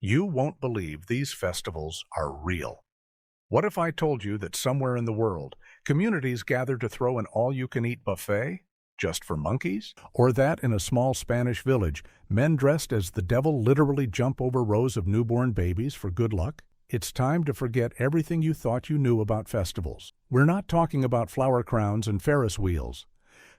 You won't believe these festivals are real. What if I told you that somewhere in the world, communities gather to throw an all-you-can-eat buffet just for monkeys? Or that in a small Spanish village, men dressed as the devil literally jump over rows of newborn babies for good luck? It's time to forget everything you thought you knew about festivals. We're not talking about flower crowns and Ferris wheels.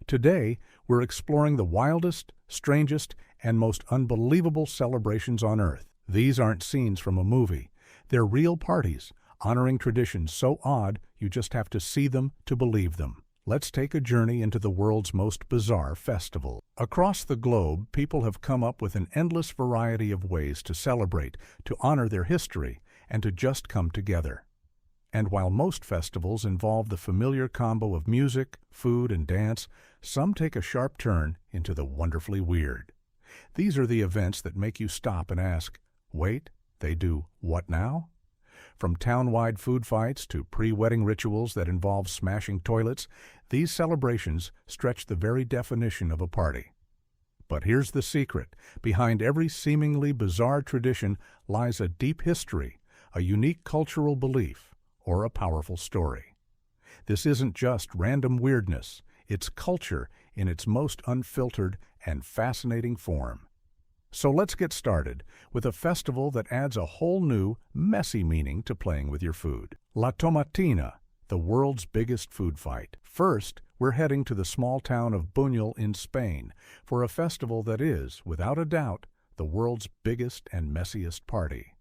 Today, we're exploring the wildest, strangest, and most unbelievable celebrations on Earth. These aren't scenes from a movie. They're real parties, honoring traditions so odd you just have to see them to believe them. Let's take a journey into the world's most bizarre festival. Across the globe, people have come up with an endless variety of ways to celebrate, to honor their history, and to just come together. And while most festivals involve the familiar combo of music, food, and dance, some take a sharp turn into the wonderfully weird. These are the events that make you stop and ask, wait, they do what now? From town-wide food fights to pre-wedding rituals that involve smashing toilets, these celebrations stretch the very definition of a party. But here's the secret. Behind every seemingly bizarre tradition lies a deep history, a unique cultural belief, or a powerful story. This isn't just random weirdness. It's culture in its most unfiltered and fascinating form. So let's get started with a festival that adds a whole new, messy meaning to playing with your food. La Tomatina, the world's biggest food fight. First, we're heading to the small town of Buñol in Spain for a festival that is, without a doubt, the world's biggest and messiest party.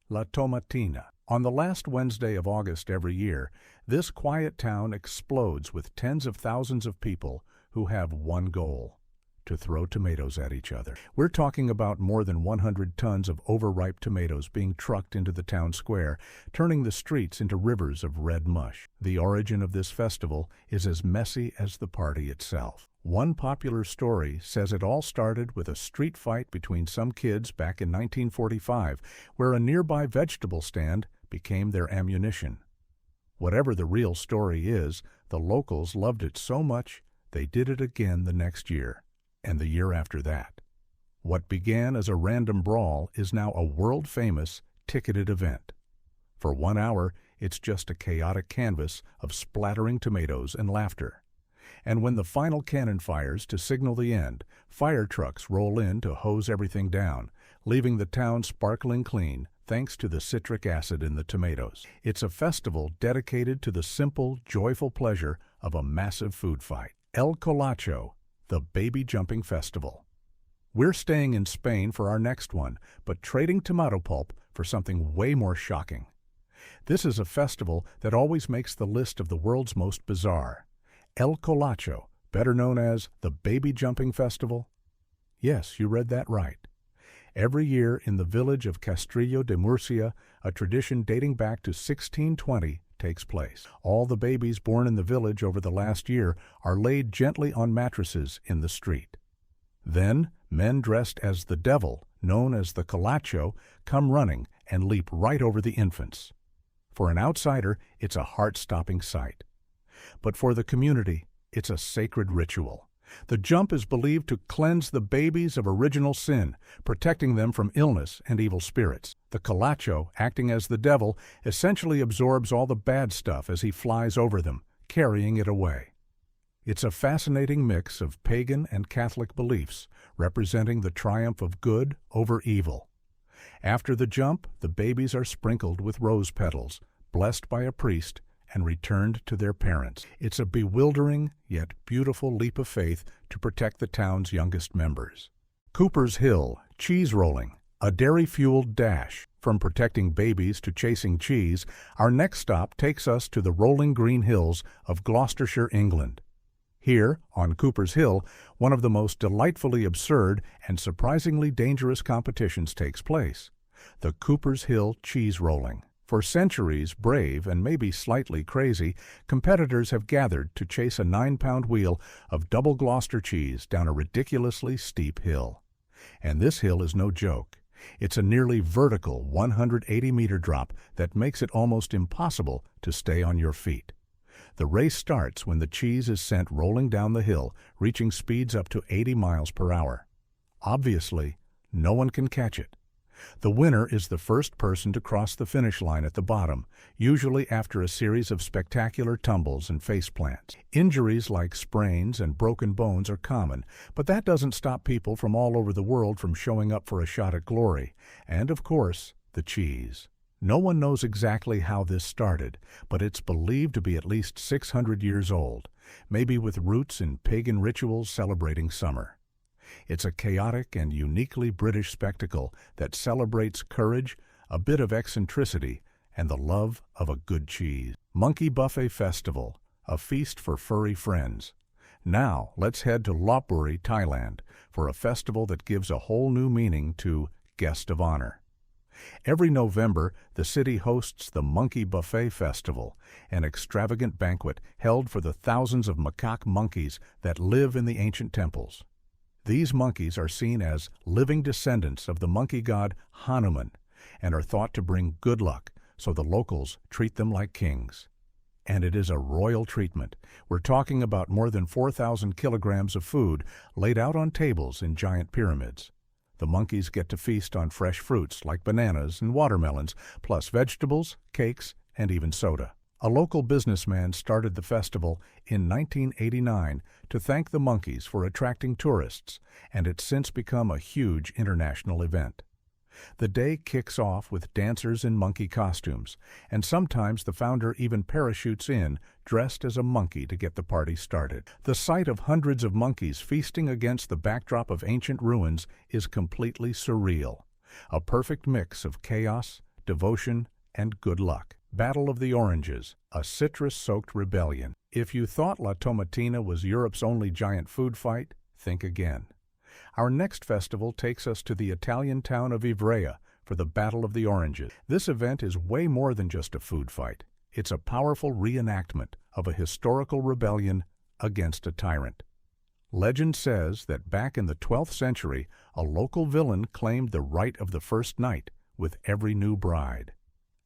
La Tomatina. On the last Wednesday of August every year, this quiet town explodes with tens of thousands of people who have one goal: to throw tomatoes at each other. We're talking about more than 100 tons of overripe tomatoes being trucked into the town square, turning the streets into rivers of red mush. The origin of this festival is as messy as the party itself. One popular story says it all started with a street fight between some kids back in 1945, where a nearby vegetable stand became their ammunition. Whatever the real story is, the locals loved it so much they did it again the next year, and the year after that. What began as a random brawl is now a world-famous, ticketed event. For 1 hour, it's just a chaotic canvas of splattering tomatoes and laughter. And when the final cannon fires to signal the end, fire trucks roll in to hose everything down, leaving the town sparkling clean thanks to the citric acid in the tomatoes. It's a festival dedicated to the simple, joyful pleasure of a massive food fight. El Colacho, the Baby Jumping Festival. We're staying in Spain for our next one, but trading tomato pulp for something way more shocking. This is a festival that always makes the list of the world's most bizarre. El Colacho, better known as the Baby Jumping Festival. Yes, you read that right. Every year in the village of Castrillo de Murcia, a tradition dating back to 1620 takes place. All the babies born in the village over the last year are laid gently on mattresses in the street. Then, men dressed as the devil, known as the Colacho, come running and leap right over the infants. For an outsider, it's a heart-stopping sight. But for the community, it's a sacred ritual. The jump is believed to cleanse the babies of original sin, protecting them from illness and evil spirits. The Colacho, acting as the devil, essentially absorbs all the bad stuff as he flies over them, carrying it away. It's a fascinating mix of pagan and Catholic beliefs, representing the triumph of good over evil. After the jump, the babies are sprinkled with rose petals, blessed by a priest, and returned to their parents. It's a bewildering yet beautiful leap of faith to protect the town's youngest members. Cooper's Hill, cheese rolling, a dairy-fueled dash. From protecting babies to chasing cheese, our next stop takes us to the rolling green hills of Gloucestershire, England. Here, on Cooper's Hill, one of the most delightfully absurd and surprisingly dangerous competitions takes place: the Cooper's Hill cheese rolling. For centuries, brave and maybe slightly crazy, competitors have gathered to chase a 9-pound wheel of double Gloucester cheese down a ridiculously steep hill. And this hill is no joke. It's a nearly vertical 180-meter drop that makes it almost impossible to stay on your feet. The race starts when the cheese is sent rolling down the hill, reaching speeds up to 80 miles per hour. Obviously, no one can catch it. The winner is the first person to cross the finish line at the bottom, usually after a series of spectacular tumbles and faceplants. Injuries like sprains and broken bones are common, but that doesn't stop people from all over the world from showing up for a shot at glory. And, of course, the cheese. No one knows exactly how this started, but it's believed to be at least 600 years old, maybe with roots in pagan rituals celebrating summer. It's a chaotic and uniquely British spectacle that celebrates courage, a bit of eccentricity, and the love of a good cheese. Monkey Buffet Festival, a feast for furry friends. Now, let's head to Lopburi, Thailand, for a festival that gives a whole new meaning to guest of honor. Every November, the city hosts the Monkey Buffet Festival, an extravagant banquet held for the thousands of macaque monkeys that live in the ancient temples. These monkeys are seen as living descendants of the monkey god Hanuman and are thought to bring good luck, so the locals treat them like kings. And it is a royal treatment. We're talking about more than 4,000 kilograms of food laid out on tables in giant pyramids. The monkeys get to feast on fresh fruits like bananas and watermelons, plus vegetables, cakes, and even soda. A local businessman started the festival in 1989 to thank the monkeys for attracting tourists, and it's since become a huge international event. The day kicks off with dancers in monkey costumes, and sometimes the founder even parachutes in, dressed as a monkey to get the party started. The sight of hundreds of monkeys feasting against the backdrop of ancient ruins is completely surreal, a perfect mix of chaos, devotion, and good luck. Battle of the Oranges, a citrus-soaked rebellion. If you thought La Tomatina was Europe's only giant food fight, think again. Our next festival takes us to the Italian town of Ivrea for the Battle of the Oranges. This event is way more than just a food fight. It's a powerful reenactment of a historical rebellion against a tyrant. Legend says that back in the 12th century, a local villain claimed the right of the first night with every new bride.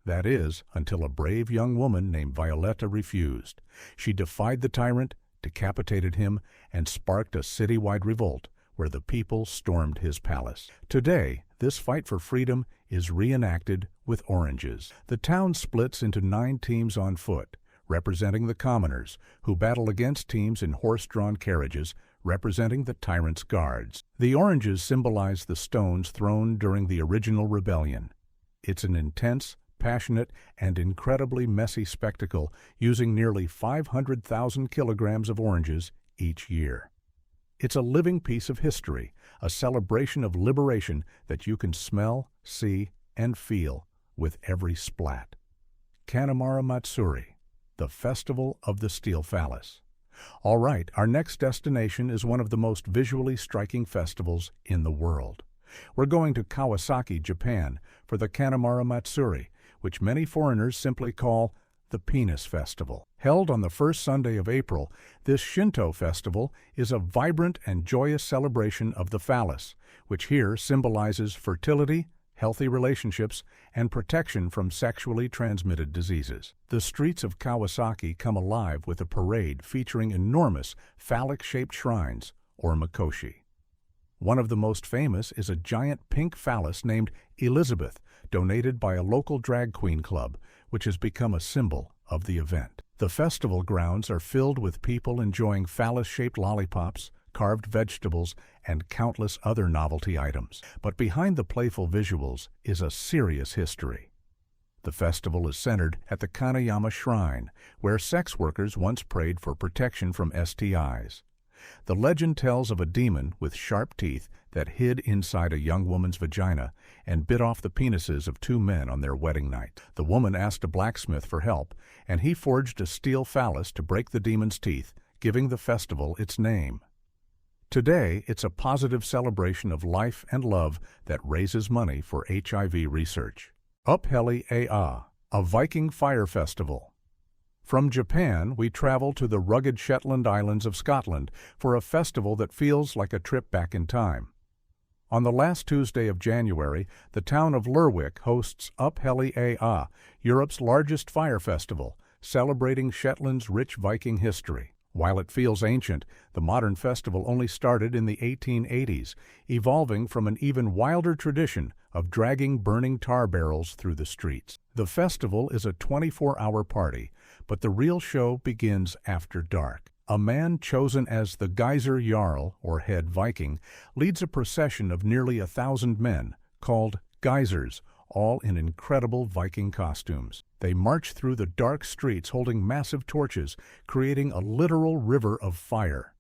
That is, until a brave young woman named Violetta refused. She defied the tyrant, decapitated him, and sparked a citywide revolt where the people stormed his palace. Today, this fight for freedom is reenacted with oranges. The town splits into 9 teams on foot, representing the commoners, who battle against teams in horse-drawn carriages, representing the tyrant's guards. The oranges symbolize the stones thrown during the original rebellion. It's an intense, passionate, and incredibly messy spectacle using nearly 500,000 kilograms of oranges each year. It's a living piece of history, a celebration of liberation that you can smell, see, and feel with every splat. Kanamara Matsuri, the Festival of the Steel Phallus. All right, our next destination is one of the most visually striking festivals in the world. We're going to Kawasaki, Japan, for the Kanamara Matsuri, which many foreigners simply call the Penis Festival. Held on the first Sunday of April, this Shinto festival is a vibrant and joyous celebration of the phallus, which here symbolizes fertility, healthy relationships, and protection from sexually transmitted diseases. The streets of Kawasaki come alive with a parade featuring enormous phallic-shaped shrines, or makoshi. One of the most famous is a giant pink phallus named Elizabeth, donated by a local drag queen club, which has become a symbol of the event. The festival grounds are filled with people enjoying phallus-shaped lollipops, carved vegetables, and countless other novelty items. But behind the playful visuals is a serious history. The festival is centered at the Kanayama Shrine, where sex workers once prayed for protection from STIs. The legend tells of a demon with sharp teeth that hid inside a young woman's vagina and bit off the penises of 2 men on their wedding night. The woman asked a blacksmith for help, and he forged a steel phallus to break the demon's teeth, giving the festival its name. Today, it's a positive celebration of life and love that raises money for HIV research. Uphelli Aa, a Viking fire festival. From Japan, we travel to the rugged Shetland Islands of Scotland for a festival that feels like a trip back in time. On the last Tuesday of January, the town of Lerwick hosts Uphelli Aa, Europe's largest fire festival, celebrating Shetland's rich Viking history. While it feels ancient, the modern festival only started in the 1880s, evolving from an even wilder tradition of dragging burning tar barrels through the streets. The festival is a 24-hour party, but the real show begins after dark. A man chosen as the Geyser Jarl, or head Viking, leads a procession of nearly 1,000 men, called geysers, all in incredible Viking costumes. They march through the dark streets holding massive torches, creating a literal river of fire.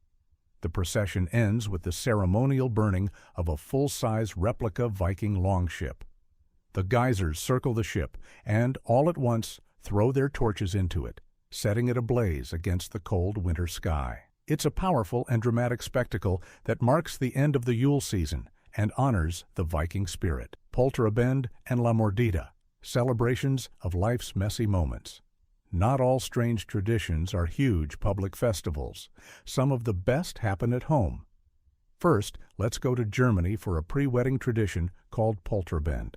The procession ends with the ceremonial burning of a full-size replica Viking longship. The geysers circle the ship and, all at once, throw their torches into it, setting it ablaze against the cold winter sky. It's a powerful and dramatic spectacle that marks the end of the Yule season and honors the Viking spirit. Polterabend and La Mordida, celebrations of life's messy moments. Not all strange traditions are huge public festivals. Some of the best happen at home. First, let's go to Germany for a pre-wedding tradition called Polterabend.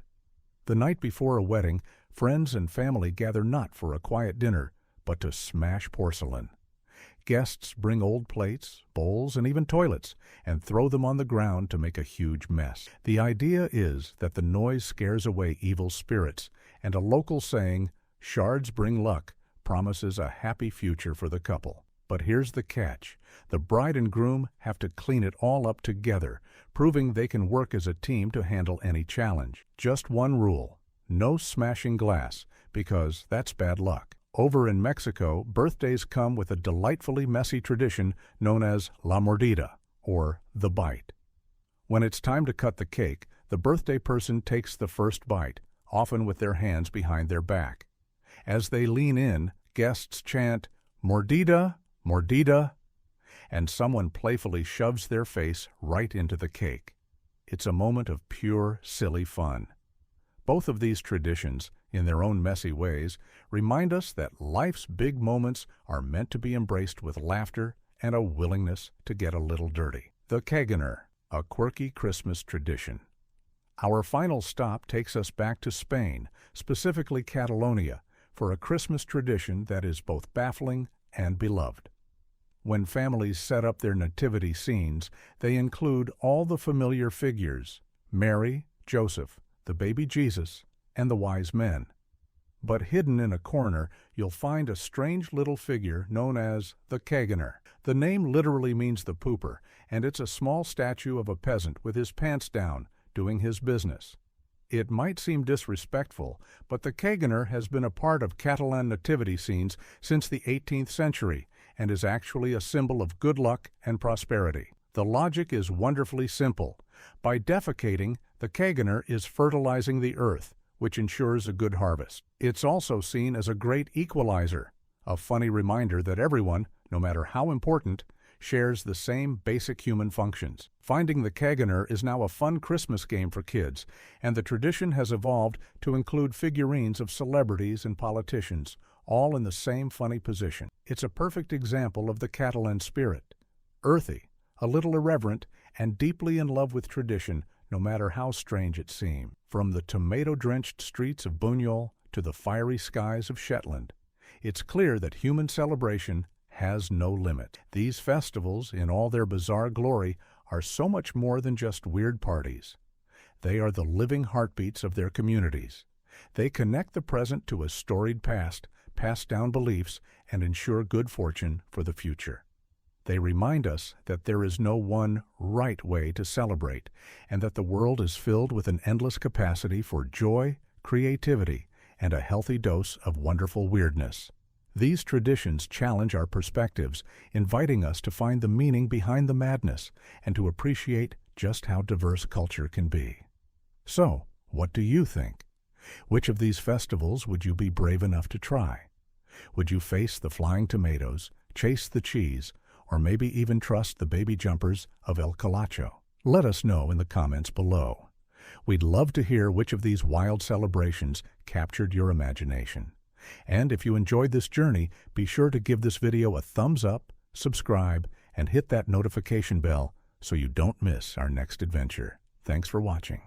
The night before a wedding, friends and family gather not for a quiet dinner, but to smash porcelain. Guests bring old plates, bowls, and even toilets, and throw them on the ground to make a huge mess. The idea is that the noise scares away evil spirits, and a local saying, "Shards bring luck," promises a happy future for the couple. But here's the catch. The bride and groom have to clean it all up together, proving they can work as a team to handle any challenge. Just one rule: no smashing glass, because that's bad luck. Over in Mexico, birthdays come with a delightfully messy tradition known as La Mordida, or the bite. When it's time to cut the cake, the birthday person takes the first bite, often with their hands behind their back. As they lean in, guests chant, "Mordida, mordida," and someone playfully shoves their face right into the cake. It's a moment of pure, silly fun. Both of these traditions, in their own messy ways, remind us that life's big moments are meant to be embraced with laughter and a willingness to get a little dirty. The Caganer, a quirky Christmas tradition. Our final stop takes us back to Spain, specifically Catalonia, for a Christmas tradition that is both baffling and beloved. When families set up their nativity scenes, they include all the familiar figures: Mary, Joseph, the baby Jesus, and the wise men. But hidden in a corner, you'll find a strange little figure known as the Caganer. The name literally means the pooper, and it's a small statue of a peasant with his pants down, doing his business. It might seem disrespectful, but the Caganer has been a part of Catalan nativity scenes since the 18th century and is actually a symbol of good luck and prosperity. The logic is wonderfully simple. By defecating, the Caganer is fertilizing the earth, which ensures a good harvest. It's also seen as a great equalizer, a funny reminder that everyone, no matter how important, shares the same basic human functions. Finding the Caganer is now a fun Christmas game for kids, and the tradition has evolved to include figurines of celebrities and politicians, all in the same funny position. It's a perfect example of the Catalan spirit. Earthy, a little irreverent, and deeply in love with tradition, no matter how strange it seems. From the tomato-drenched streets of Buñol to the fiery skies of Shetland, it's clear that human celebration has no limit. These festivals, in all their bizarre glory, are so much more than just weird parties. They are the living heartbeats of their communities. They connect the present to a storied past, pass down beliefs, and ensure good fortune for the future. They remind us that there is no one right way to celebrate, and that the world is filled with an endless capacity for joy, creativity, and a healthy dose of wonderful weirdness. These traditions challenge our perspectives, inviting us to find the meaning behind the madness and to appreciate just how diverse culture can be. So, what do you think? Which of these festivals would you be brave enough to try? Would you face the flying tomatoes, chase the cheese, or maybe even trust the baby jumpers of El Colacho? Let us know in the comments below. We'd love to hear which of these wild celebrations captured your imagination. And if you enjoyed this journey, be sure to give this video a thumbs up, subscribe, and hit that notification bell so you don't miss our next adventure. Thanks for watching.